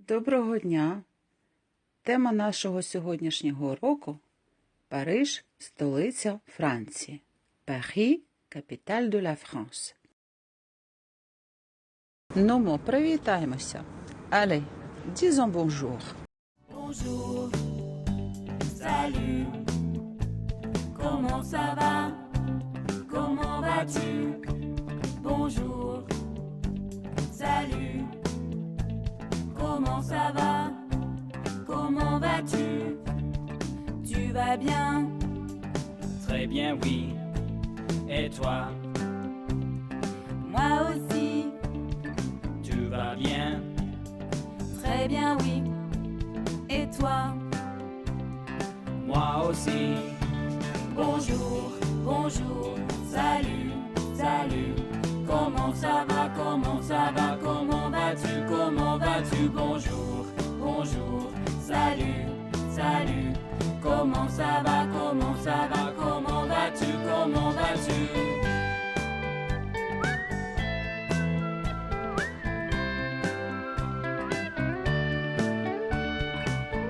Доброго дня! Тема нашого сьогоднішнього уроку – Париж – столиця Франції. Paris, capitale de la France. Ну, привітаємося. Allez, disons bonjour. Bonjour, salut, comment ça va? Comment vas-tu? Bonjour, salut, comment ça va? Comment vas-tu? Tu vas bien? Très bien, oui. Et toi, Moi aussi, tu vas bien? très bien, oui. Et toi? Moi aussi. Bonjour, bonjour, salut, salut. Comment ça va? Comment ça va? Comment vas-tu? Comment vas-tu? Bonjour, bonjour, salut, salut. Comment ça va? Comment ça va? Comment vas-tu? Comment vas-tu?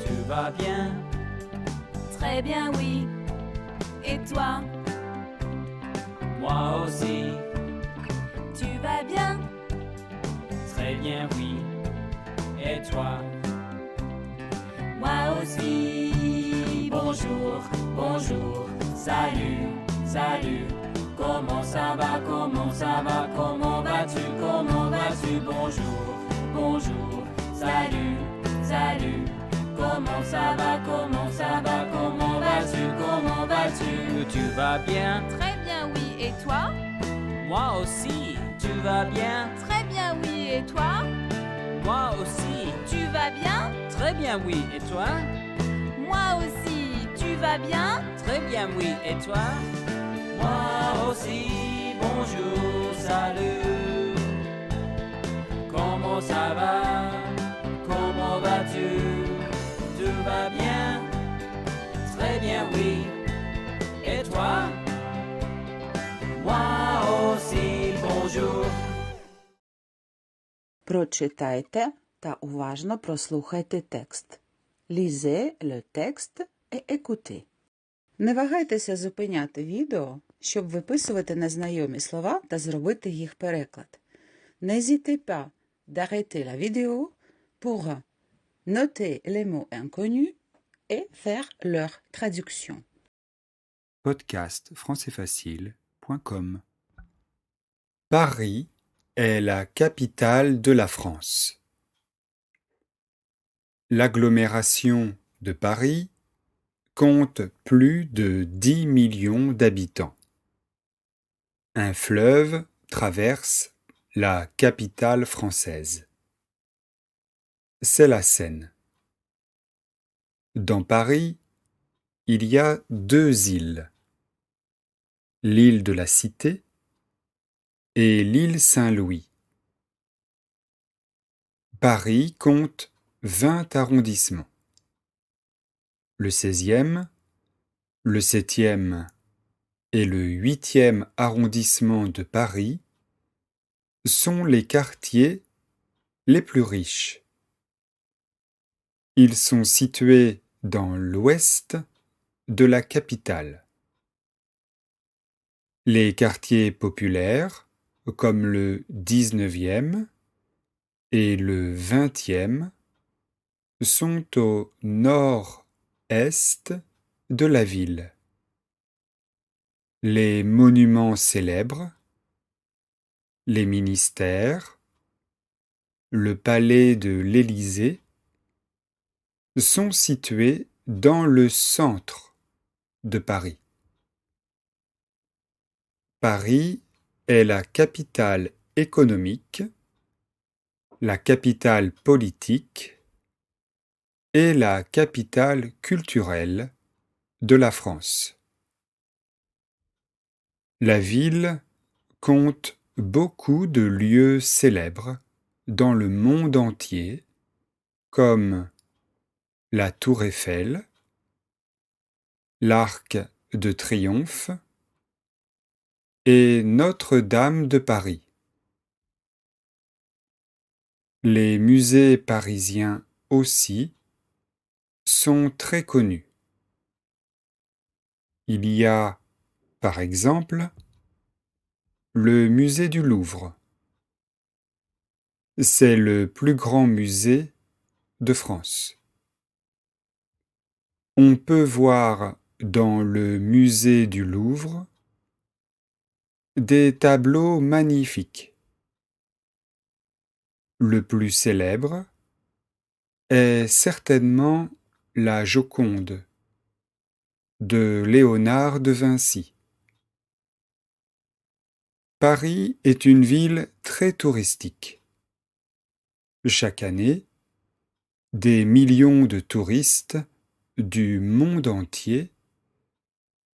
Tu vas bien? Très bien, oui. Et toi? Moi aussi. Tu vas bien? Très bien, oui. Et toi? Moi aussi. Bonjour, bonjour, salut, salut. Comment ça va? Comment ça va? Comment vas-tu? Comment vas-tu? Bonjour, bonjour, salut, salut. Comment ça va? Comment ça va? Comment vas-tu? Comment vas-tu? Tu vas bien? Très bien, oui. Et toi? Moi aussi. Tu vas bien? Très bien, oui. Et toi? Moi aussi. Tu vas bien? Très bien, oui. Et toi? Moi aussi. Tu vas bien? Très bien, oui. Et toi? Moi aussi. Bonjour, salut. Comment ça va? Comment vas-tu? Tu vas bien? Très bien, oui. Et toi? Moi aussi. Bonjour. Прочитайте та уважно прослухайте текст. Lisez le texte et écoutez. Не вагайтеся зупиняти відео, щоб виписувати незнайомі слова та зробити їх переклад. N'hésitez pas d'arrêter la vidéo pour noter les mots inconnus et faire leur traduction. Podcast françaisfacile.com. Paris est la capitale de la France. L'agglomération de Paris compte plus de 10 millions d'habitants. Un fleuve traverse la capitale française. C'est la Seine. Dans Paris, il y a 2 îles, l'île de la Cité et l'île Saint-Louis. Paris compte 20 arrondissements. Le 16e, le 7e et le 8e arrondissement de Paris sont les quartiers les plus riches. Ils sont situés dans l'ouest de la capitale. Les quartiers populaires, comme le 19e et le 20e, sont au nord-est de la ville. Les monuments célèbres, les ministères, le palais de l'Élysée sont situés dans le centre de Paris. Paris est la capitale économique, la capitale politique et la capitale culturelle de la France. La ville compte beaucoup de lieux célèbres dans le monde entier, comme la Tour Eiffel, l'Arc de Triomphe et Notre-Dame de Paris. Les musées parisiens aussi sont très connus. Il y a, par exemple, le musée du Louvre. C'est le plus grand musée de France. On peut voir dans le musée du Louvre des tableaux magnifiques. Le plus célèbre est certainement la Joconde de Léonard de Vinci. Paris est une ville très touristique. Chaque année, des millions de touristes du monde entier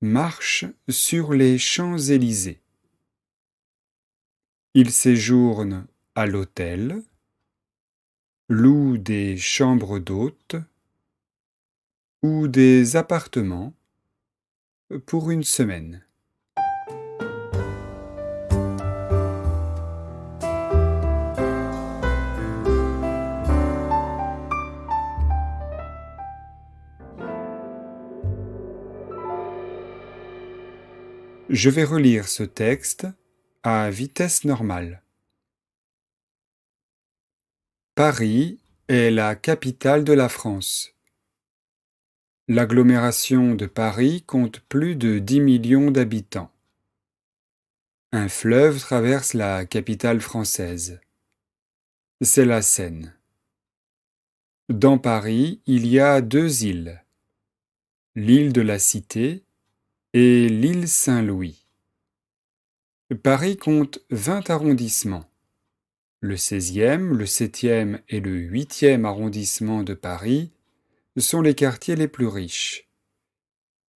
marchent sur les Champs-Élysées. Ils séjournent à l'hôtel, louent des chambres d'hôtes ou des appartements pour une semaine. Je vais relire ce texte à vitesse normale. Paris est la capitale de la France. L'agglomération de Paris compte plus de 10 millions d'habitants. Un fleuve traverse la capitale française. C'est la Seine. Dans Paris, il y a 2 îles, l'île de la Cité et l'île Saint-Louis. Paris compte 20 arrondissements. Le 16e, le 7e et le 8e arrondissement de Paris sont les quartiers les plus riches.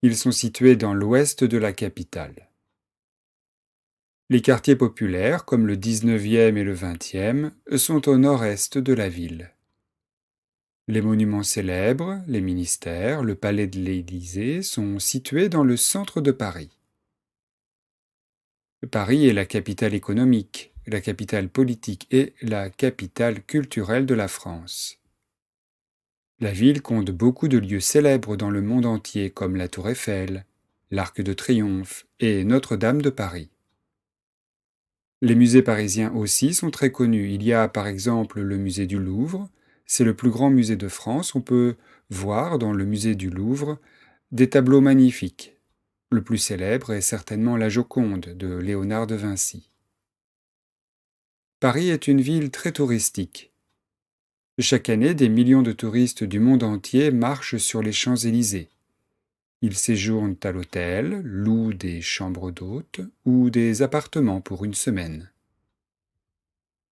Ils sont situés dans l'ouest de la capitale. Les quartiers populaires, comme le 19e et le 20e, sont au nord-est de la ville. Les monuments célèbres, les ministères, le palais de l'Élysée sont situés dans le centre de Paris. Paris est la capitale économique, la capitale politique et la capitale culturelle de la France. La ville compte beaucoup de lieux célèbres dans le monde entier comme la Tour Eiffel, l'Arc de Triomphe et Notre-Dame de Paris. Les musées parisiens aussi sont très connus. Il y a par exemple le musée du Louvre, c'est le plus grand musée de France. On peut voir dans le musée du Louvre des tableaux magnifiques. Le plus célèbre est certainement la Joconde de Léonard de Vinci. Paris est une ville très touristique. Chaque année, des millions de touristes du monde entier marchent sur les Champs-Élysées. Ils séjournent à l'hôtel, louent des chambres d'hôtes ou des appartements pour une semaine.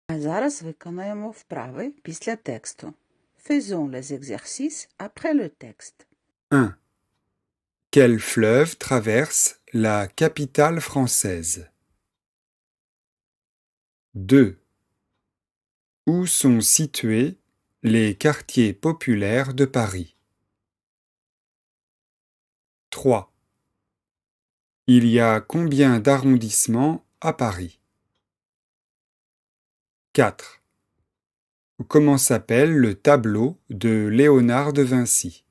А зараз виконаємо вправи після тексту. Faisons les exercices après le texte. 1. Quel fleuve traverse la capitale française? 2. Où sont situés les quartiers populaires de Paris? 3. Il y a combien d'arrondissements à Paris? 4. Comment s'appelle le tableau de Léonard de Vinci?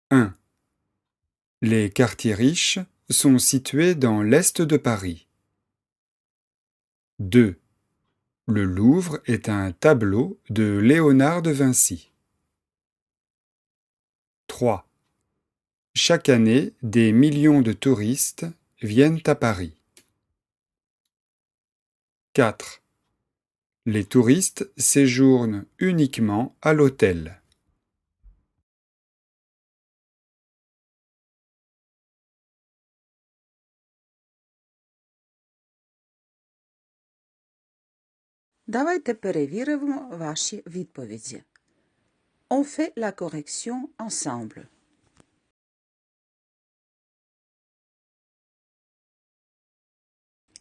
« 1. Les quartiers riches sont situés dans l'est de Paris. 2. Le Louvre est un tableau de Léonard de Vinci. 3. Chaque année, des millions de touristes viennent à Paris. 4. Les touristes séjournent uniquement à l'hôtel. Давайте перевіримо ваші відповіді. On fait la correction ensemble.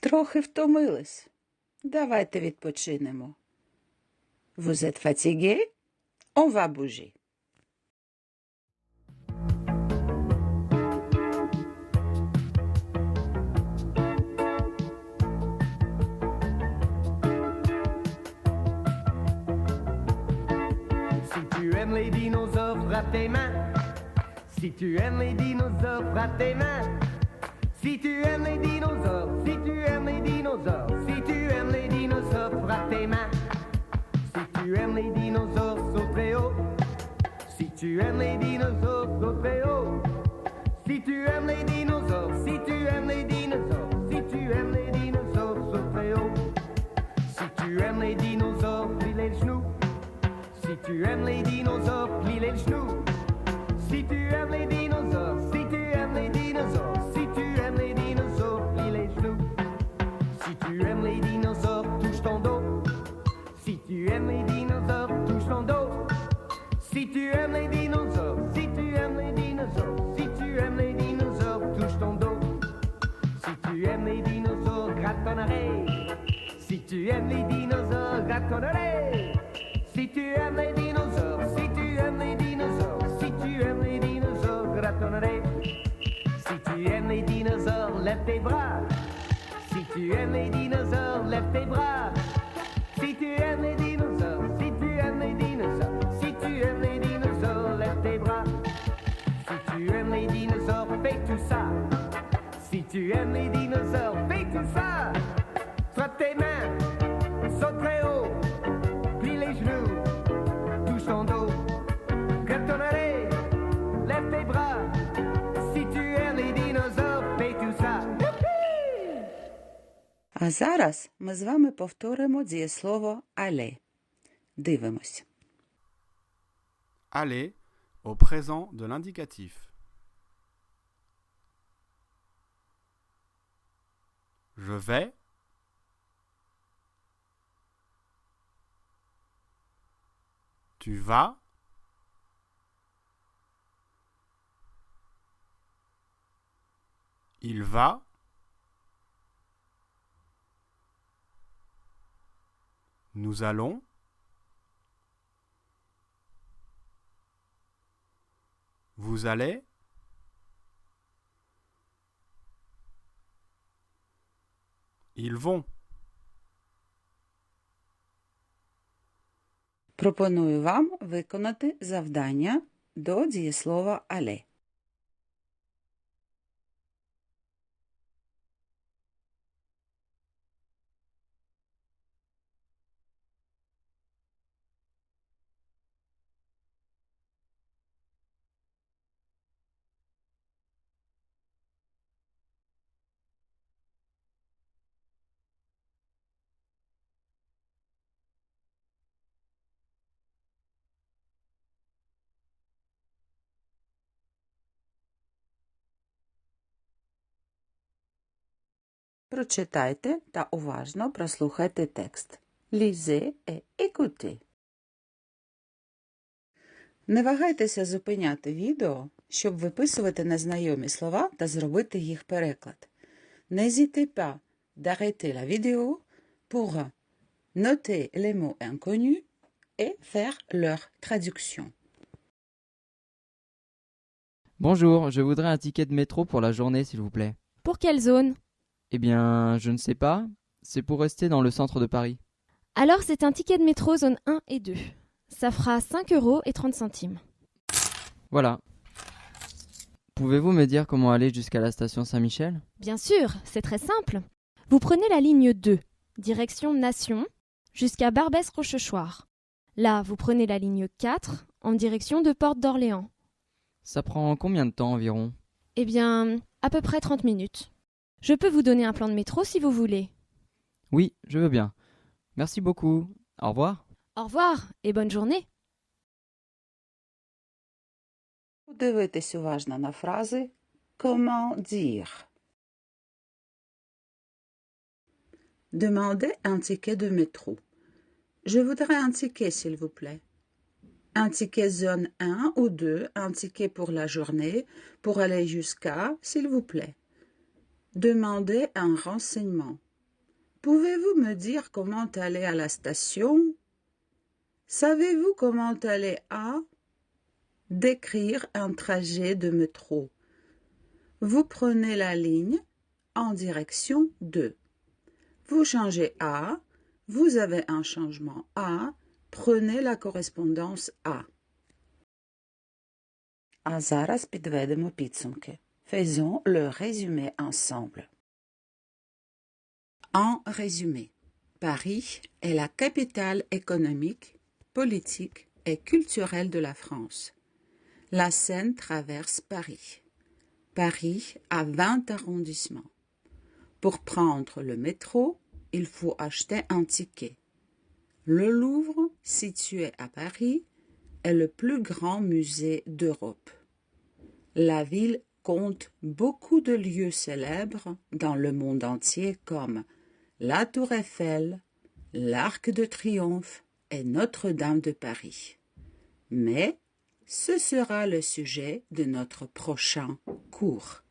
Трохи втомились. Давайте відпочинемо. Vous êtes fatigué? On va bouger. aimes les dinosaures, frappe tes mains. Si tu aimes les dinosaures, frappe tes mains. Si tu aimes les dinosaures, si tu aimes les dinosaures, si tu aimes les dinosaures, frappe tes mains. Si tu aimes les dinosaures, saute très haut. Si tu aimes les dinosaures, saute très haut. Si tu aimes les dinosaures, si tu aimes les dinosaures, si tu aimes les dinosaures, saute très haut. Si tu aimes les dinosaures, plie les genoux. Si tu aimes les dinosaures, plie les genoux. Si tu aimes les dinosaures, si tu aimes les dinosaures, si tu aimes les dinosaures, plie les genoux. Si tu aimes les dinosaures, touche ton dos. Si tu aimes les dinosaures, touche ton dos. Si tu aimes les dinosaures, si tu aimes les dinosaures, si tu aimes les dinosaures, touche ton dos. Si tu aimes les dinosaures, gratte ton oreille. Si tu aimes les dinosaures, gratte ton oreille. Si tu aimes les dinosaures, si tu aimes les dinosaures, si tu aimes les dinosaures, gratte ton oreille. Si tu aimes les dinosaures, lève tes bras. Si tu aimes les dinosaures, lève tes bras. Si tu aimes les dinosaures, si tu aimes les dinosaures, si tu aimes les dinosaures, lève tes bras. Si tu aimes les dinosaures, fais tout ça. Si tu aimes les dinosaures, fais tout ça. Frappe tes mains, saute très haut, plie les genoux, touche ton dos, gratte ton oreille, lève tes bras. Si tu aimes les dinosaures, fais tout ça. А зараз ми з вами повторимо дієслово «але». Дивимось. Aller au présent de l'indicatif. Je vais. Tu vas. Il va. Nous allons. Vous allez. Ils vont. Пропоную вам виконати завдання до дієслова «але». Прочитайте та уважно прослухайте текст. Lisez et écoutez. Не вагайтеся зупиняти відео, щоб виписувати незнайомі слова та зробити їх переклад. N'hésitez pas d'arrêter la vidéo pour noter les mots inconnus et faire leur traduction. Bonjour, je voudrais un ticket de métro pour la journée, s'il vous plaît. Pour quelle zone? Eh bien, je ne sais pas. C'est pour rester dans le centre de Paris. Alors c'est un ticket de métro zone 1 et 2. Ça fera 5,30 €. Voilà. Pouvez-vous me dire comment aller jusqu'à la station Saint-Michel? Bien sûr, c'est très simple. Vous prenez la ligne 2, direction Nation, jusqu'à Barbès-Rochechouart. Là, vous prenez la ligne 4, en direction de Porte d'Orléans. Ça prend combien de temps environ? Eh bien, à peu près 30 minutes. Je peux vous donner un plan de métro si vous voulez. Oui, je veux bien. Merci beaucoup. Au revoir. Au revoir et bonne journée. Подивитесь уважно на фрази «Comment dire». Demandez un ticket de métro. Je voudrais un ticket, s'il vous plaît. Un ticket zone 1 ou 2, un ticket pour la journée, pour aller jusqu'à, s'il vous plaît. Demandez un renseignement. Pouvez-vous me dire comment aller à la station? Savez-vous comment aller à? Décrire un trajet de métro. Vous prenez la ligne en direction 2. Vous changez à, vous avez un changement à, prenez la correspondance à. А зараз підведемо підсумки. Faisons le résumé ensemble. En résumé, Paris est la capitale économique, politique et culturelle de la France. La Seine traverse Paris. Paris a 20 arrondissements. Pour prendre le métro, il faut acheter un ticket. Le Louvre, situé à Paris, est le plus grand musée d'Europe. La ville compte beaucoup de lieux célèbres dans le monde entier comme la Tour Eiffel, l'Arc de Triomphe et Notre-Dame de Paris. Mais ce sera le sujet de notre prochain cours.